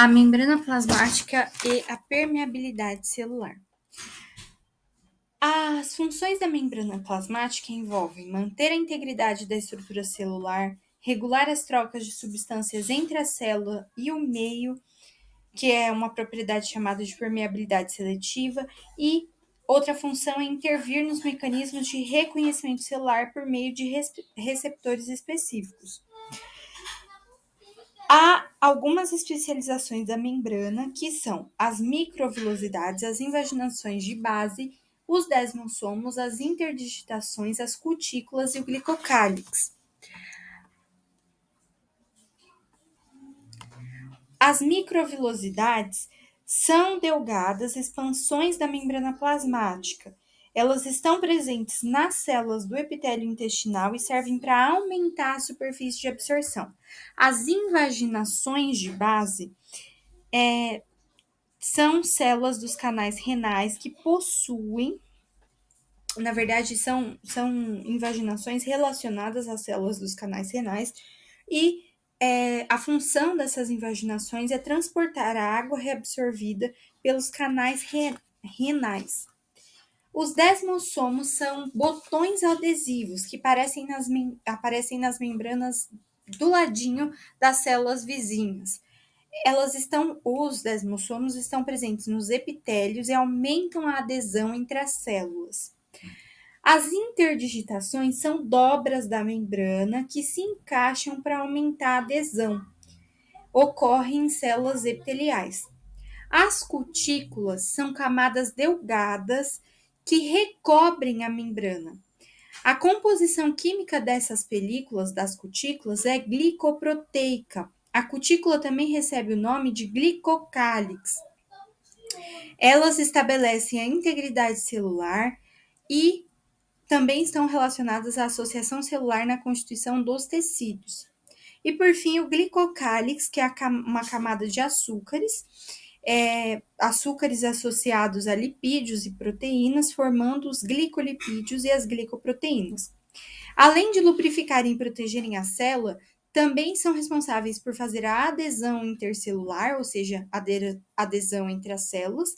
A membrana plasmática e a permeabilidade celular. As funções da membrana plasmática envolvem manter a integridade da estrutura celular, regular as trocas de substâncias entre a célula e o meio, que é uma propriedade chamada de permeabilidade seletiva, e outra função é intervir nos mecanismos de reconhecimento celular por meio de receptores específicos. Há algumas especializações da membrana, que são as microvilosidades, as invaginações de base, os desmossomos, as interdigitações, as cutículas e o glicocálix. As microvilosidades são delgadas expansões da membrana plasmática. Elas estão presentes nas células do epitélio intestinal e servem para aumentar a superfície de absorção. As invaginações de base são células dos canais renais que possuem, na verdade, são invaginações relacionadas às células dos canais renais, e a função dessas invaginações é transportar a água reabsorvida pelos canais renais. Os desmossomos são botões adesivos que aparecem nas membranas do ladinho das células vizinhas. Os desmossomos estão presentes nos epitélios e aumentam a adesão entre as células. As interdigitações são dobras da membrana que se encaixam para aumentar a adesão. Ocorrem em células epiteliais. As cutículas são camadas delgadas que recobrem a membrana. A composição química dessas películas, das cutículas, é glicoproteica. A cutícula também recebe o nome de glicocálix. Elas estabelecem a integridade celular e também estão relacionadas à associação celular na constituição dos tecidos. E, por fim, o glicocálix, que é uma camada de açúcares, açúcares associados a lipídios e proteínas, formando os glicolipídios e as glicoproteínas. Além de lubrificarem e protegerem a célula, também são responsáveis por fazer a adesão intercelular, ou seja, adesão entre as células,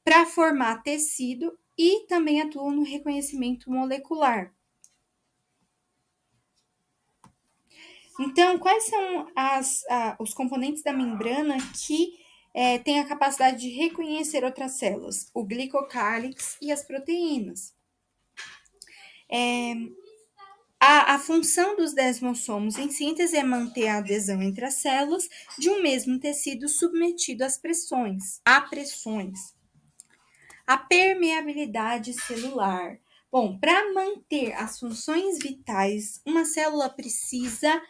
para formar tecido, e também atuam no reconhecimento molecular. Então, quais são os componentes da membrana que têm a capacidade de reconhecer outras células? O glicocálix e as proteínas. A função dos desmossomos em síntese é manter a adesão entre as células de um mesmo tecido submetido a pressões. A permeabilidade celular. Bom, para manter as funções vitais, uma célula precisa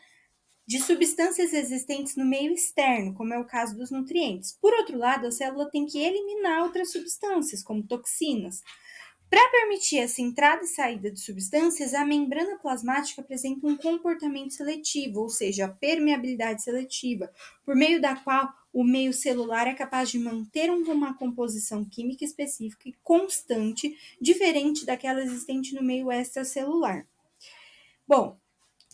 de substâncias existentes no meio externo, como é o caso dos nutrientes. Por outro lado, a célula tem que eliminar outras substâncias, como toxinas. Para permitir essa entrada e saída de substâncias, a membrana plasmática apresenta um comportamento seletivo, ou seja, a permeabilidade seletiva, por meio da qual o meio celular é capaz de manter uma composição química específica e constante, diferente daquela existente no meio extracelular. Bom,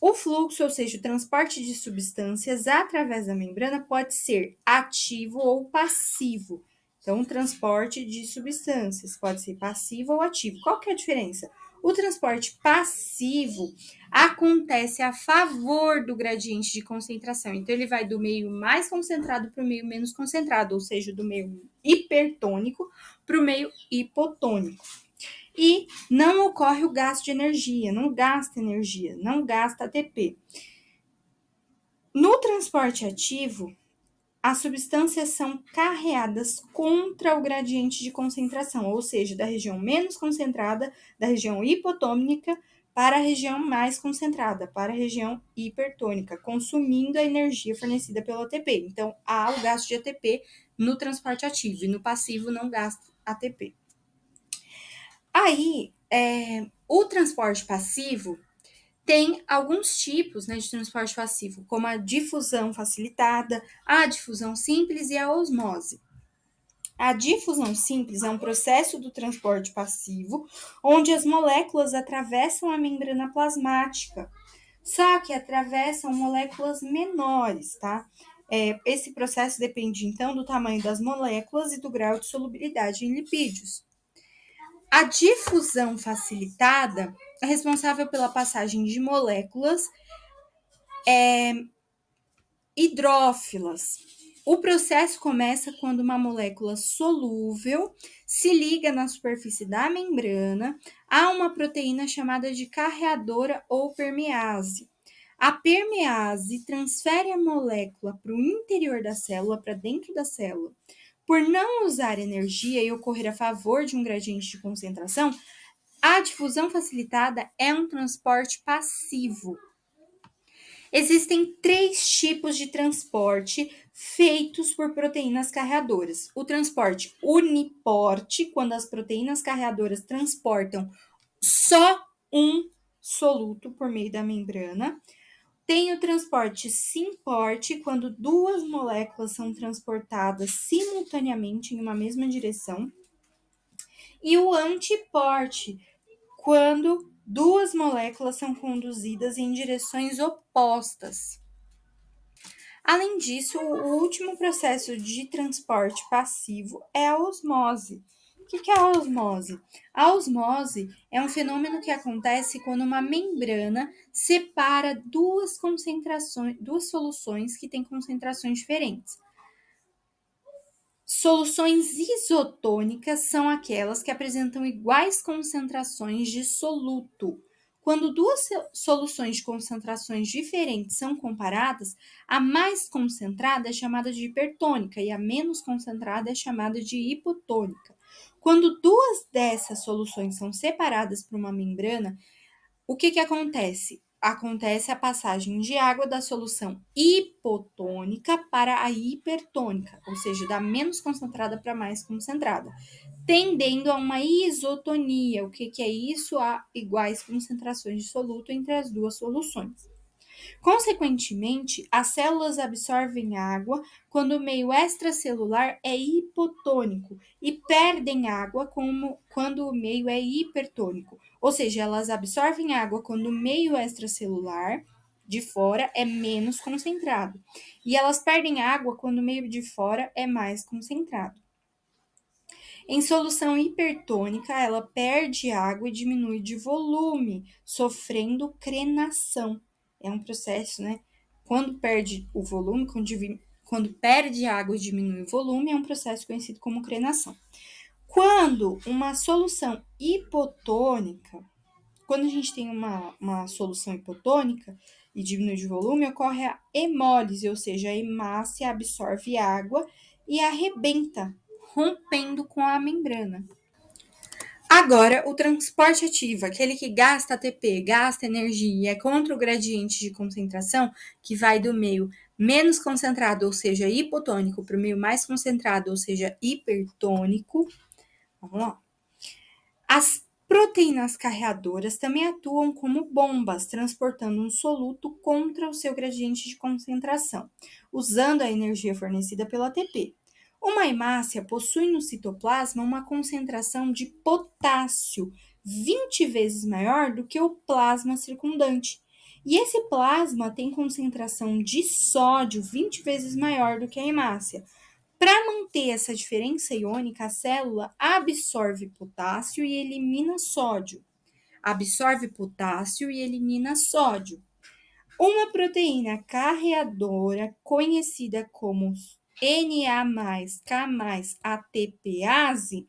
o fluxo, ou seja, o transporte de substâncias através da membrana pode ser ativo ou passivo. Então, o transporte de substâncias pode ser passivo ou ativo. Qual que é a diferença? O transporte passivo acontece a favor do gradiente de concentração. Então, ele vai do meio mais concentrado para o meio menos concentrado, ou seja, do meio hipertônico para o meio hipotônico. E não ocorre o gasto de energia, não gasta ATP. No transporte ativo, as substâncias são carreadas contra o gradiente de concentração, ou seja, da região menos concentrada, da região hipotônica, para a região mais concentrada, para a região hipertônica, consumindo a energia fornecida pelo ATP. Então, há o gasto de ATP no transporte ativo, e no passivo não gasta ATP. Aí, o transporte passivo tem alguns tipos, de transporte passivo, como a difusão facilitada, a difusão simples e a osmose. A difusão simples é um processo do transporte passivo, onde as moléculas atravessam a membrana plasmática, só que atravessam moléculas menores, tá? Esse processo depende, então, do tamanho das moléculas e do grau de solubilidade em lipídios. A difusão facilitada é responsável pela passagem de moléculas hidrófilas. O processo começa quando uma molécula solúvel se liga na superfície da membrana a uma proteína chamada de carreadora ou permease. A permease transfere a molécula para o interior da célula, para dentro da célula. Por não usar energia e ocorrer a favor de um gradiente de concentração, a difusão facilitada é um transporte passivo. Existem 3 tipos de transporte feitos por proteínas carreadoras. O transporte uniporte, quando as proteínas carreadoras transportam só um soluto por meio da membrana. Tem o transporte simporte, quando 2 moléculas são transportadas simultaneamente em uma mesma direção. E o antiporte, quando 2 moléculas são conduzidas em direções opostas. Além disso, o último processo de transporte passivo é a osmose. O que é a osmose? A osmose é um fenômeno que acontece quando uma membrana separa duas soluções que têm concentrações diferentes. Soluções isotônicas são aquelas que apresentam iguais concentrações de soluto. Quando 2 soluções de concentrações diferentes são comparadas, a mais concentrada é chamada de hipertônica e a menos concentrada é chamada de hipotônica. Quando 2 dessas soluções são separadas por uma membrana, o que acontece? Acontece a passagem de água da solução hipotônica para a hipertônica, ou seja, da menos concentrada para mais concentrada, tendendo a uma isotonia. O que é isso? Há iguais concentrações de soluto entre as 2 soluções. Consequentemente, as células absorvem água quando o meio extracelular é hipotônico e perdem água quando o meio é hipertônico. Ou seja, elas absorvem água quando o meio extracelular de fora é menos concentrado. E elas perdem água quando o meio de fora é mais concentrado. Em solução hipertônica, ela perde água e diminui de volume, sofrendo crenação. É um processo, né? Quando perde o volume, quando perde água e diminui o volume, é um processo conhecido como crenação. Quando uma solução hipotônica, quando a gente tem uma solução hipotônica e diminui de volume, ocorre a hemólise, ou seja, a hemácia absorve água e arrebenta, rompendo com a membrana. Agora, o transporte ativo, aquele que gasta ATP, gasta energia e é contra o gradiente de concentração, que vai do meio menos concentrado, ou seja, hipotônico, para o meio mais concentrado, ou seja, hipertônico. Vamos lá. As proteínas carreadoras também atuam como bombas, transportando um soluto contra o seu gradiente de concentração, usando a energia fornecida pelo ATP. Uma hemácia possui no citoplasma uma concentração de potássio 20 vezes maior do que o plasma circundante. E esse plasma tem concentração de sódio 20 vezes maior do que a hemácia. Para manter essa diferença iônica, a célula absorve potássio e elimina sódio. Absorve potássio e elimina sódio. Uma proteína carreadora, conhecida como Na+K+ATPase,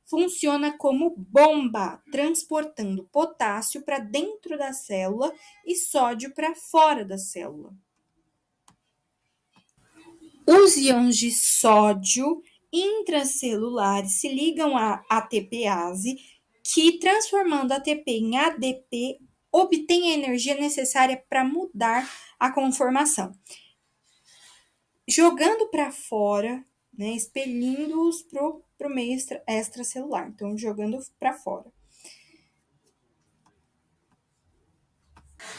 funciona como bomba, transportando potássio para dentro da célula e sódio para fora da célula. Os íons de sódio intracelulares se ligam à ATPase, que, transformando ATP em ADP, obtém a energia necessária para mudar a conformação, jogando para fora, né, expelindo-os para o meio extracelular, então jogando para fora.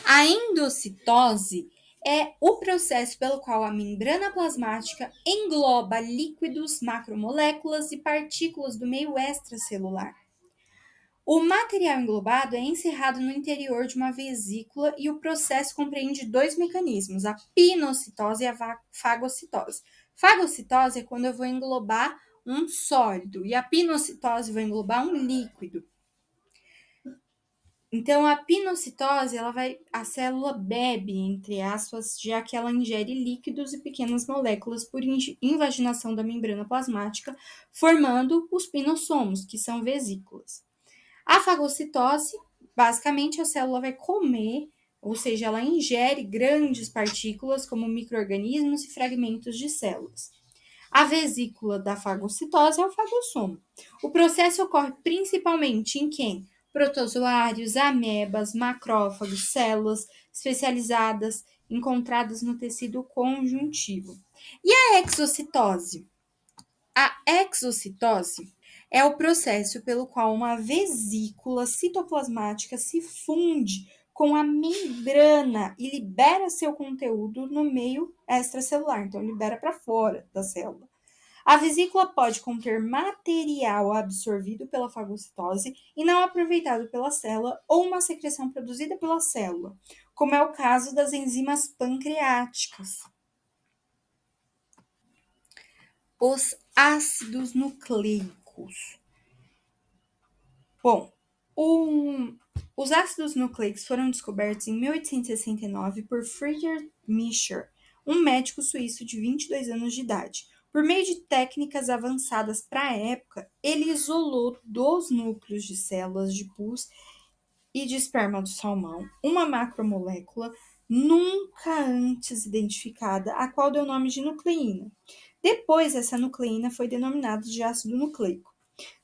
A endocitose é o processo pelo qual a membrana plasmática engloba líquidos, macromoléculas e partículas do meio extracelular. O material englobado é encerrado no interior de uma vesícula e o processo compreende dois mecanismos, a pinocitose e a fagocitose. Fagocitose é quando eu vou englobar um sólido e a pinocitose vai englobar um líquido. Então, a pinocitose, a célula bebe, entre aspas, já que ela ingere líquidos e pequenas moléculas por invaginação da membrana plasmática, formando os pinossomos, que são vesículas. A fagocitose, basicamente, a célula vai comer, ou seja, ela ingere grandes partículas, como micro-organismos e fragmentos de células. A vesícula da fagocitose é o fagossomo. O processo ocorre principalmente em quem? Protozoários, amebas, macrófagos, células especializadas encontradas no tecido conjuntivo. E a exocitose? A exocitose é o processo pelo qual uma vesícula citoplasmática se funde com a membrana e libera seu conteúdo no meio extracelular, então libera para fora da célula. A vesícula pode conter material absorvido pela fagocitose e não aproveitado pela célula ou uma secreção produzida pela célula, como é o caso das enzimas pancreáticas. Os ácidos nucleicos. Bom, os ácidos nucleicos foram descobertos em 1869 por Friedrich Miescher, um médico suíço de 22 anos de idade. Por meio de técnicas avançadas para a época, ele isolou dos núcleos de células de pus e de esperma do salmão uma macromolécula nunca antes identificada, a qual deu o nome de nucleína. Depois, essa nucleína foi denominada de ácido nucleico.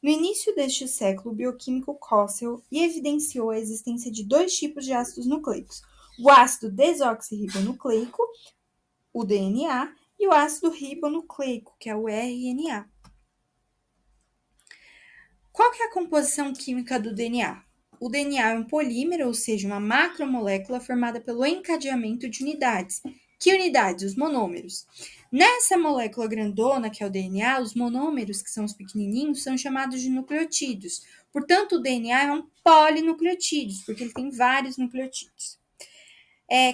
No início deste século, o bioquímico Cossel evidenciou a existência de dois tipos de ácidos nucleicos: o ácido desoxirribonucleico, o DNA, e o ácido ribonucleico, que é o RNA. Qual que é a composição química do DNA? O DNA é um polímero, ou seja, uma macromolécula formada pelo encadeamento de unidades. Que unidades? Os monômeros. Nessa molécula grandona, que é o DNA, os monômeros, que são os pequenininhos, são chamados de nucleotídeos. Portanto, o DNA é um polinucleotídeo, porque ele tem vários nucleotídeos.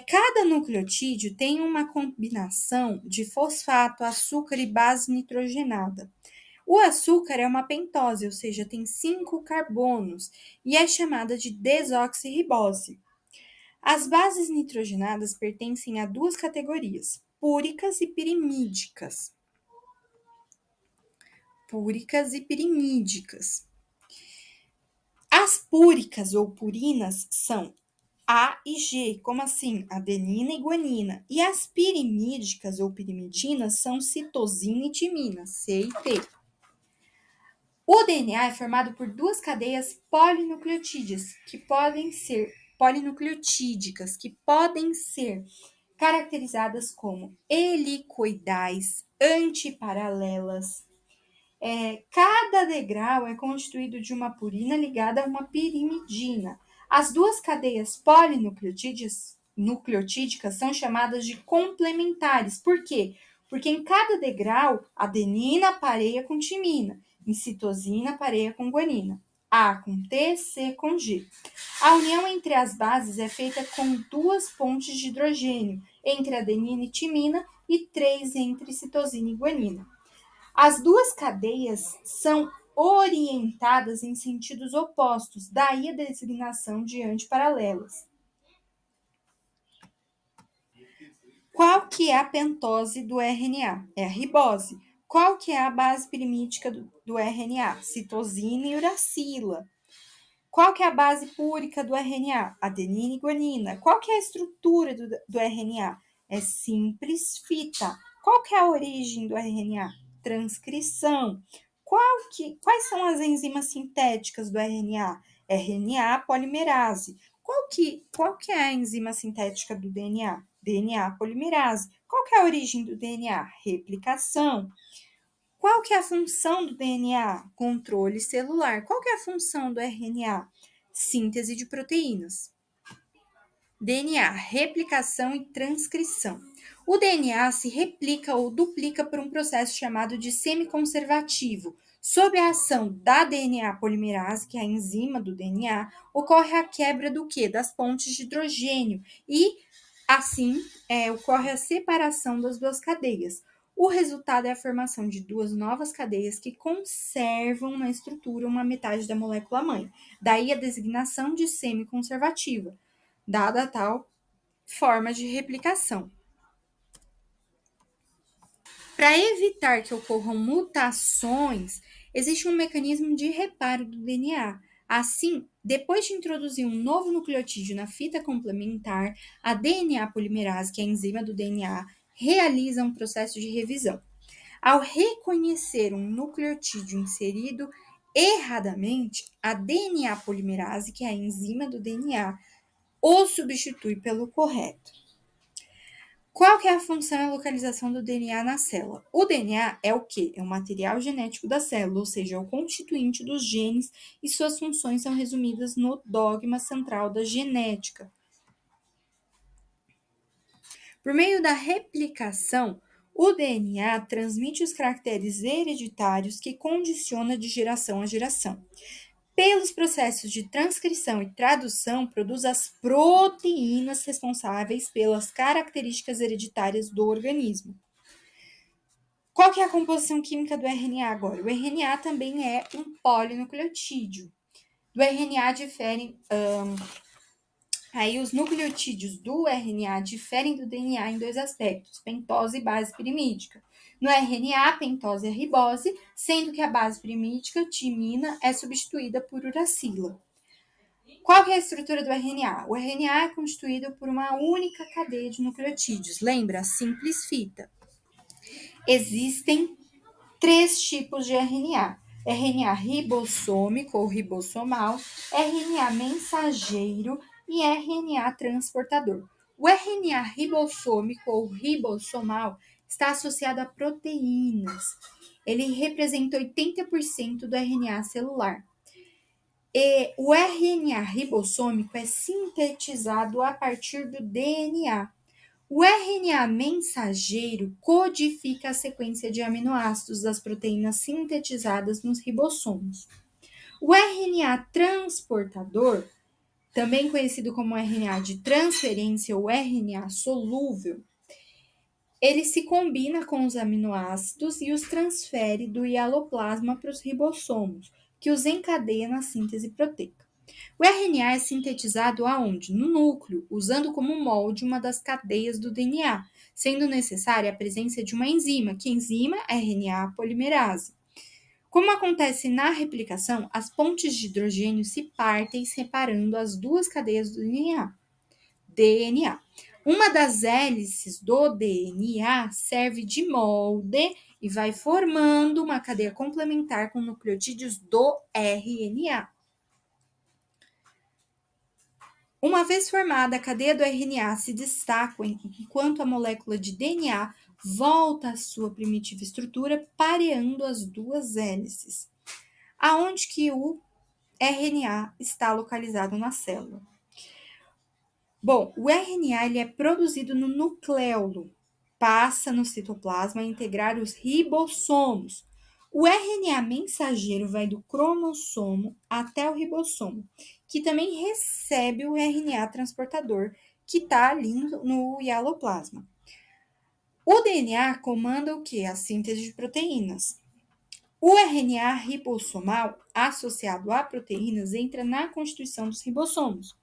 Cada nucleotídeo tem uma combinação de fosfato, açúcar e base nitrogenada. O açúcar é uma pentose, ou seja, tem 5 carbonos e é chamada de desoxirribose. As bases nitrogenadas pertencem a duas categorias, púricas e pirimídicas. Púricas e pirimídicas. As púricas ou purinas são A e G, como assim? Adenina e guanina. E as pirimídicas ou pirimidinas são citosina e timina, C e T. O DNA é formado por duas cadeias polinucleotídicas, que podem ser caracterizadas como helicoidais, antiparalelas. Cada degrau é constituído de uma purina ligada a uma pirimidina. As duas cadeias polinucleotídicas são chamadas de complementares. Por quê? Porque em cada degrau, adenina pareia com timina, em citosina pareia com guanina. A com T, C com G. A união entre as bases é feita com duas pontes de hidrogênio, entre adenina e timina, e três entre citosina e guanina. As duas cadeias são orientadas em sentidos opostos, daí a designação de antiparalelas. Qual que é a pentose do RNA? É a ribose. Qual que é a base pirimídica do RNA? Citosina e uracila. Qual que é a base púrica do RNA? Adenina e guanina. Qual que é a estrutura do RNA? É simples fita. Qual que é a origem do RNA? Transcrição. Quais são as enzimas sintéticas do RNA? RNA polimerase. Qual que é a enzima sintética do DNA? DNA polimerase. Qual que é a origem do DNA? Replicação. Qual que é a função do DNA? Controle celular. Qual que é a função do RNA? Síntese de proteínas. DNA, replicação e transcrição. O DNA se replica ou duplica por um processo chamado de semiconservativo. Sob a ação da DNA polimerase, que é a enzima do DNA, ocorre a quebra do quê? Das pontes de hidrogênio e, assim, ocorre a separação das duas cadeias. O resultado é a formação de duas novas cadeias que conservam na estrutura uma metade da molécula mãe. Daí a designação de semiconservativa, dada a tal forma de replicação. Para evitar que ocorram mutações, existe um mecanismo de reparo do DNA. Assim, depois de introduzir um novo nucleotídeo na fita complementar, a DNA polimerase, que é a enzima do DNA, realiza um processo de revisão. Ao reconhecer um nucleotídeo inserido erradamente, a DNA polimerase, que é a enzima do DNA, o substitui pelo correto. Qual que é a função e a localização do DNA na célula? O DNA é o quê? É o material genético da célula, ou seja, é o constituinte dos genes e suas funções são resumidas no dogma central da genética. Por meio da replicação, o DNA transmite os caracteres hereditários que condiciona de geração a geração. Pelos processos de transcrição e tradução, produz as proteínas responsáveis pelas características hereditárias do organismo. Qual que é a composição química do RNA agora? O RNA também é um polinucleotídeo. Do RNA diferem... Aí os nucleotídeos do RNA diferem do DNA em dois aspectos, pentose e base pirimídica. No RNA, a pentose é a ribose, sendo que a base pirimídica, timina, é substituída por uracila. Qual que é a estrutura do RNA? O RNA é constituído por uma única cadeia de nucleotídeos. Lembra? Simples fita. Existem 3 tipos de RNA. RNA ribossômico ou ribossomal, RNA mensageiro e RNA transportador. O RNA ribossômico ou ribossomal está associado a proteínas. Ele representa 80% do RNA celular. E o RNA ribossômico é sintetizado a partir do DNA. O RNA mensageiro codifica a sequência de aminoácidos das proteínas sintetizadas nos ribossomos. O RNA transportador, também conhecido como RNA de transferência ou RNA solúvel, ele se combina com os aminoácidos e os transfere do hialoplasma para os ribossomos, que os encadeia na síntese proteica. O RNA é sintetizado aonde? No núcleo, usando como molde uma das cadeias do DNA, sendo necessária a presença de uma enzima, que enzima é RNA polimerase. Como acontece na replicação, as pontes de hidrogênio se partem separando as duas cadeias do DNA. Uma das hélices do DNA serve de molde e vai formando uma cadeia complementar com nucleotídeos do RNA. Uma vez formada, a cadeia do RNA se destaca enquanto a molécula de DNA volta à sua primitiva estrutura, pareando as duas hélices. Aonde que o RNA está localizado na célula? Bom, o RNA ele é produzido no nucleolo, passa no citoplasma a integrar os ribossomos. O RNA mensageiro vai do cromossomo até o ribossomo, que também recebe o RNA transportador, que está ali no hialoplasma. O DNA comanda o quê? A síntese de proteínas. O RNA ribossomal, associado a proteínas, entra na constituição dos ribossomos.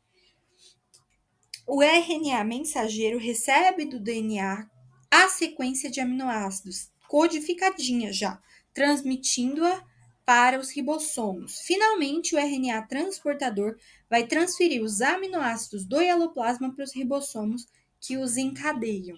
O RNA mensageiro recebe do DNA a sequência de aminoácidos, codificadinha já, transmitindo-a para os ribossomos. Finalmente, o RNA transportador vai transferir os aminoácidos do hialoplasma para os ribossomos que os encadeiam.